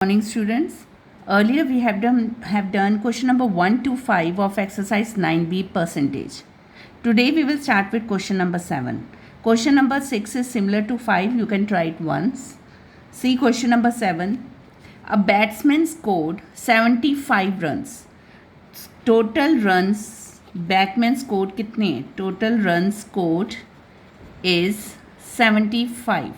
Morning students. Earlier we have done question number 1 to 5 of exercise 9b percentage. Today we will start with question number 7. Question number 6 is similar to 5. You can try it once. See question number 7. A batsman scored 75 runs. Total runs batsman scored कितने? Total runs scored is 75.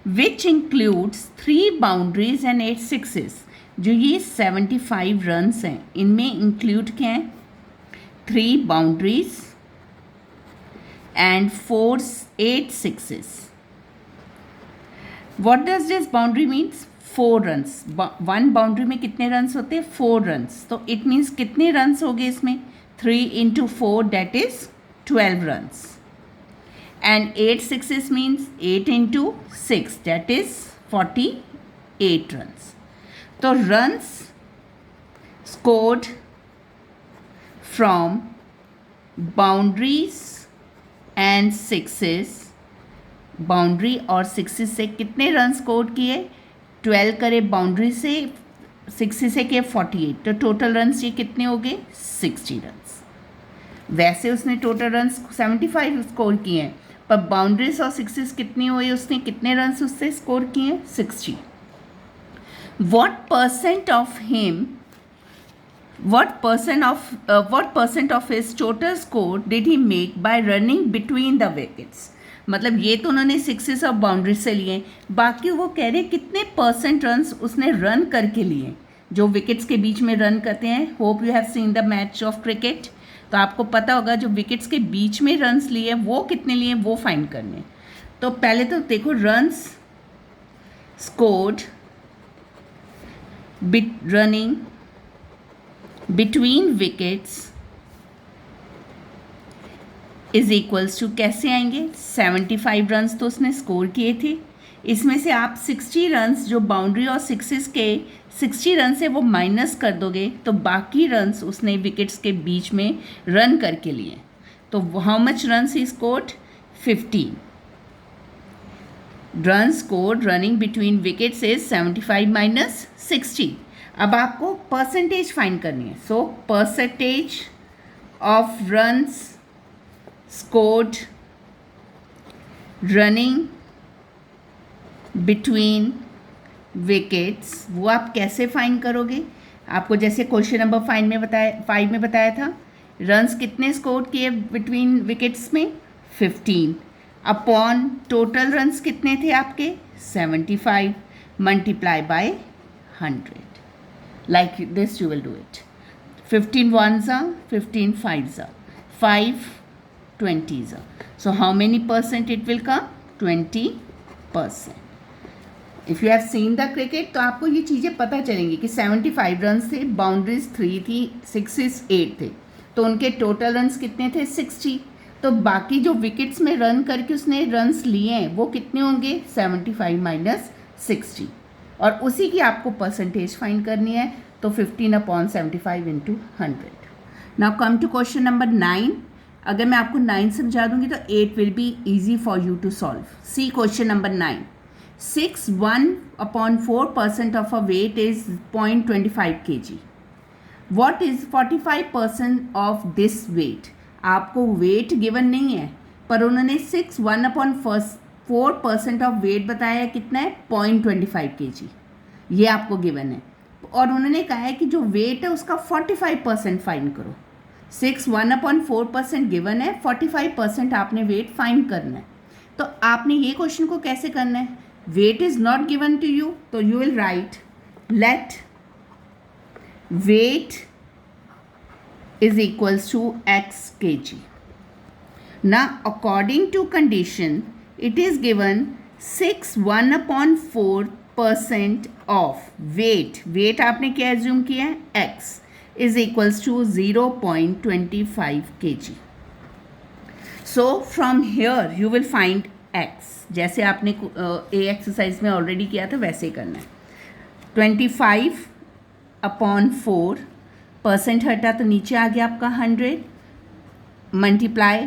Which includes 3 boundaries and 8 sixes. जो ये 75 runs हैं इनमें include क्या हैं? 3 boundaries and 8 sixes. What does this boundary means? 4 runs. 1 boundary में कितने runs होते हैं? 4 रन्स. तो इट मीन्स कितने रन्स हो गए इसमें? 3 into 4 that is 12 runs. And 8 sixes means 8 into 6 that is 48 runs. So runs scored from boundaries and sixes. Boundary और सिक्सेस से कितने रन स्कोर किए? 12 करे बाउंड्री से, 60 से किए 48. तो टोटल रन्स ये कितने हो गए? 60 रन्स. वैसे उसने टोटल रन्स 75 स्कोर किए हैं, पर बाउंड्रीज और सिक्सेस कितनी हुई? उसने कितने रन्स उससे स्कोर किए? 60. what percent of his total score did he make by running between the wickets? मतलब ये तो उन्होंने सिक्सेस और बाउंड्रीज से लिए, बाकी वो कह रहे कितने परसेंट रन्स उसने रन करके लिए, जो विकेट्स के बीच में रन करते हैं. Hope you have seen the match of cricket. तो आपको पता होगा जो विकेट्स के बीच में रन्स लिए वो कितने लिए वो फाइंड करने. तो पहले तो देखो runs scored running between wickets is equals to कैसे आएंगे? 75 रन्स तो उसने स्कोर किए थे, इसमें से आप 60 रन्स जो बाउंड्री और सिक्सेस के 60 रन से वो माइनस कर दोगे तो बाकी रन्स उसने विकेट्स के बीच में रन करके लिए. तो how much runs he scored? 15. Run scored running between wickets is 75 minus 60. अब आपको परसेंटेज फाइंड करनी है. So percentage of runs scored running between wickets, वो आप कैसे फाइंड करोगे? आपको जैसे क्वेश्चन नंबर 5 में बताया था, रन्स कितने स्कोर किए बिटवीन विकेट्स में? 15 अपॉन टोटल रन्स कितने थे आपके? 75 multiply by 100. Like this you will do it. 15 ones are 15 5s are 5 20s are. So how many percent it will come? 20%. If you have seen the cricket तो आपको ये चीज़ें पता चलेंगी कि 75 रन्स थे, बाउंड्रीज 3 थी, सिक्सेस 8 थे, तो उनके टोटल रन्स कितने थे? 60. तो बाकी जो विकेट्स में रन करके उसने रन्स लिए हैं वो कितने होंगे? 75 माइनस 60. और उसी की आपको परसेंटेज फाइंड करनी है. तो 15 upon 75 into 100. Now come to question number 9. अगर मैं आपको 9 समझा दूंगी तो 8 will be easy for you to solve. See question number 9. 1/4% of a weight is 0.25 kg. What is 45% of this weight? आपको weight given नहीं है, पर उन्होंने 1/4% of weight बताया है कितना है? 0.25 kg. ये आपको given है और उन्होंने कहा है कि जो weight है उसका 45% फाइंड करो. 1/4% given है, 45% आपने weight फाइंड करना है. तो आपने ये क्वेश्चन को कैसे करना है? weight is not given to you, so you will write let weight is equals to x kg. Now according to condition it is given 1/4% of weight आपने क्या assume किया है? x is equals to 0.25 kg. So from here you will find x. जैसे आपने ए exercise में already किया था वैसे करना है. 25/4% हटा तो नीचे आ गया आपका 100 multiply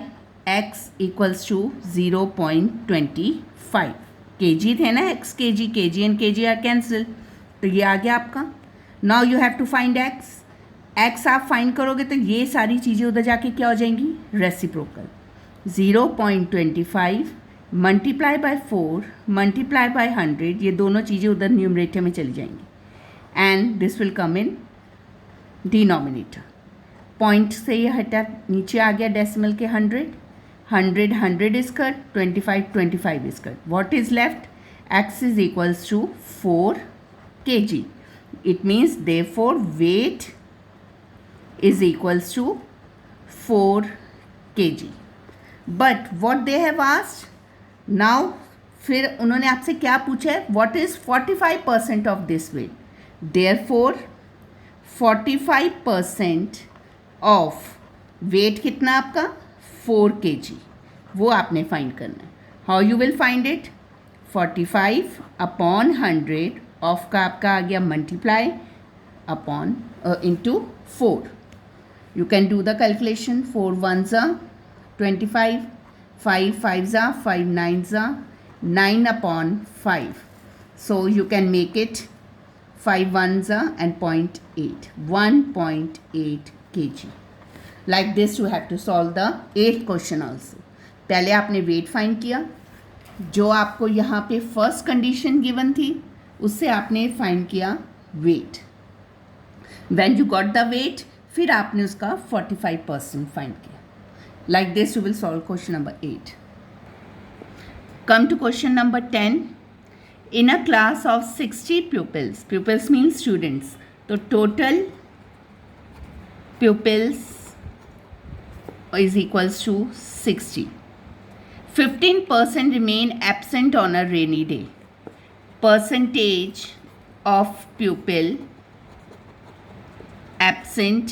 x equals to 0.25 kg थे ना, x kg, kg and kg are cancel. तो ये आ गया आपका. Now you have to find x. X आप फाइंड करोगे तो ये सारी चीज़ें उधर जाके क्या हो जाएंगी, reciprocal. 0.25 multiply by 4 multiply by 100, ये दोनों चीज़ें उधर न्यूमरेटर में चली जाएंगी and this will come in denominator. Point से ये हटा, नीचे आ गया डेसिमल के 100. 100 is cut, 25 is cut. What is left? X is equals to 4 kg. It means therefore weight is equals to 4 kg. But what they have asked now, फिर उन्होंने आपसे क्या पूछा है, what is 45% of this weight? Therefore 45% of weight कितना आपका 4 kg, वो आपने फाइंड करना है. How you will find it, 45 upon 100 of का आपका आ गया multiply upon into 4. You can do the calculation. 4 1 25, 5 5 5 9 9 upon 5. So you can make it 5 1 and 0.8, 1.8 kg. Like this you have to solve the 8th question also. पहले आपने weight find किया, जो आपको यहाँ पे फर्स्ट कंडीशन गिवन थी उससे आपने फाइंड किया weight. When you got the weight, फिर आपने उसका 45% फाइंड किया. Like this you will solve question number 8. Come to question number 10. In a class of 60 pupils, pupils means students, तो total pupils is equals to 60. 15% remain absent on a rainy day. Percentage of pupil absent,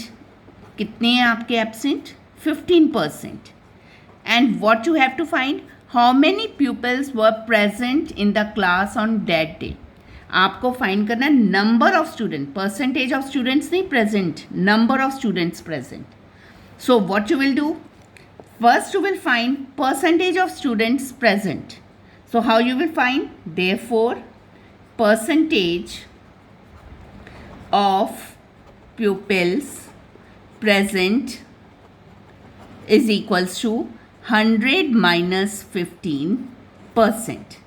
कितने हैं आपके absent? 15%. And what you have to find, how many pupils were present in the class on that day. आपको find करना number of student, percentage of students नहीं present, number of students present. So what you will do? First you will find percentage of students present. So how you will find? Therefore percentage of pupils present is equals to 100 minus 15%.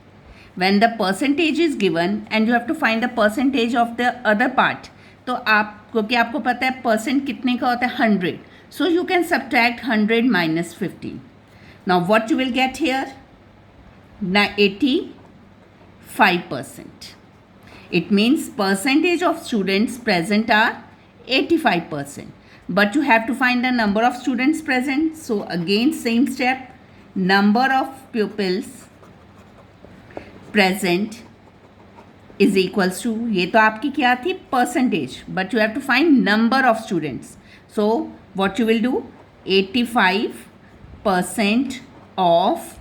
When the percentage is given and you have to find the percentage of the other part, तो आप, क्योंकि आपको पता है percent कितने का होता है 100, so you can subtract 100 minus 15. Now what you will get here? 85%. It means percentage of students present are 85%. But you have to find the number of students present. So again same step, number of pupils present is equals to, ये तो आपकी क्या थी percentage, but you have to find number of students. So what you will do, 85% of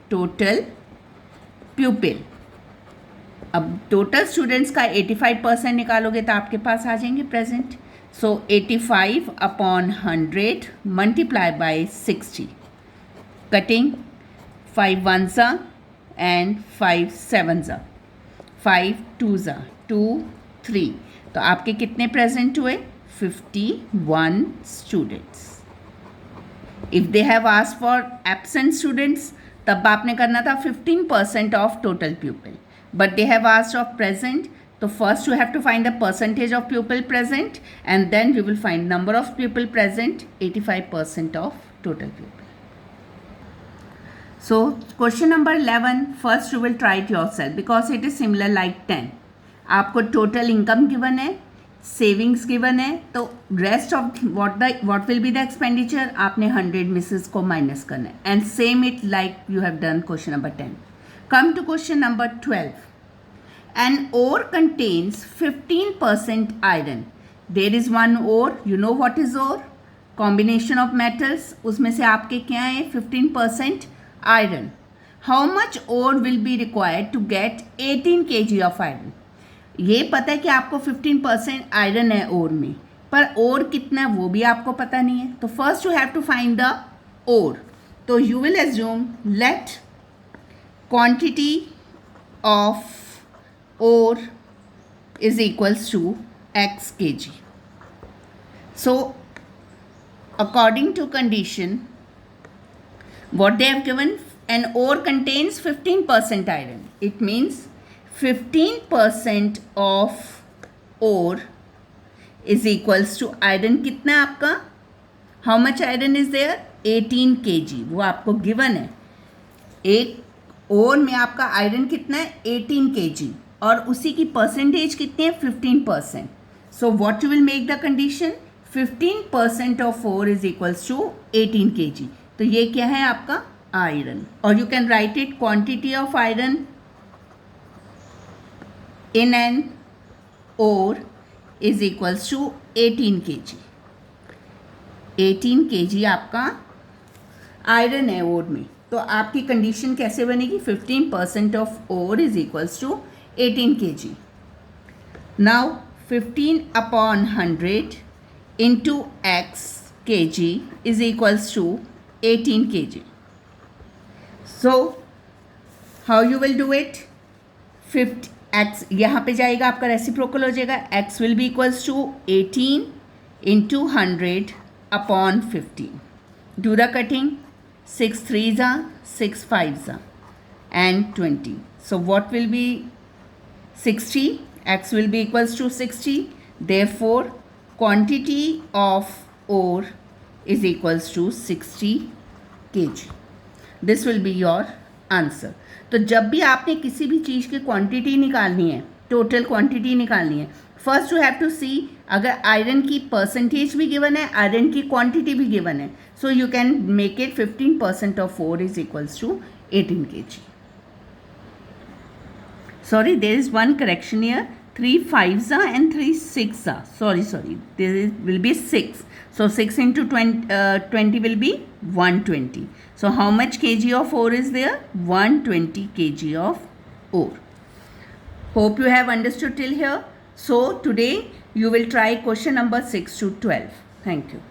total pupil. अब total students का 85% निकालोगे तो आपके पास आ जाएंगे present. So 85 upon 100 multiply by 60. Cutting 5 1 and 5 7 5 2 2 3. तो आपके कितने प्रेजेंट हुए? 51 students. If they have asked for absent students, तब आपने करना था 15% of total pupil, but they have asked of present. तो first you have to find the percentage of pupil present and then you will find number of pupil present, 85% of total pupil. So question number 11, first you will try it yourself because it is similar like 10. आपको total income given है, savings given है, तो rest of what will be the expenditure आपने 100 में से इसको minus करना है, and same it like you have done question number 10. Come to question number 12. An ore contains 15% iron. There is one ore, you know what is ore? Combination of metals, उसमें से आपके क्या है 15% iron. How much ore will be required to get 18 kg of iron? ये पता है कि आपको 15% आयरन है ओर में, पर ओर कितना है वो भी आपको पता नहीं है. तो first you have to find the ore. तो you will assume let quantity of ore is equals to x kg. So according to condition, what they have given, an ore contains 15% iron. It means 15% of ore is equals to iron. कितना है आपका? How much iron is there? 18 kg. वो आपको given है. एक ओर में आपका iron कितना है? 18 kg. और उसी की परसेंटेज कितनी है? 15%. So what you will make the condition? 15% of ore is equals to 18 kg. तो ये क्या है आपका? आयरन. और you can write it quantity of iron in an ore is equals to 18 kg. 18 kg आपका आयरन है ओर में. तो आपकी कंडीशन कैसे बनेगी? 15% of ore is equals to 18 kg. Now 15 upon 100 into x kg is equals to 18 kg. So how you will do it? 50 x यहाँ पे जाएगा, आपका रेसिप्रोकल हो जाएगा. x will be equals to 18 into 100 upon 15. Do the cutting. 6 3s are 6 5s are and 20. So what will be 60? X will be equals to 60. Therefore quantity of ore is equals to 60 kg. This will be your answer. तो जब भी आपने किसी भी चीज़ की quantity निकालनी है, total quantity निकालनी है, फर्स्ट यू हैव टू सी अगर आयरन की परसेंटेज भी गिवन है, आयरन की क्वांटिटी भी गिवन है, so you can make it 15% of ore is equals to 18 kg. Sorry, there is one correction here. 3 5s are and 3 6s are. Sorry. There will be 6. So 6 into 20 will be 120. So how much kg of ore is there? 120 kg of ore. Hope you have understood till here. So today you will try question number 6 to 12. Thank you.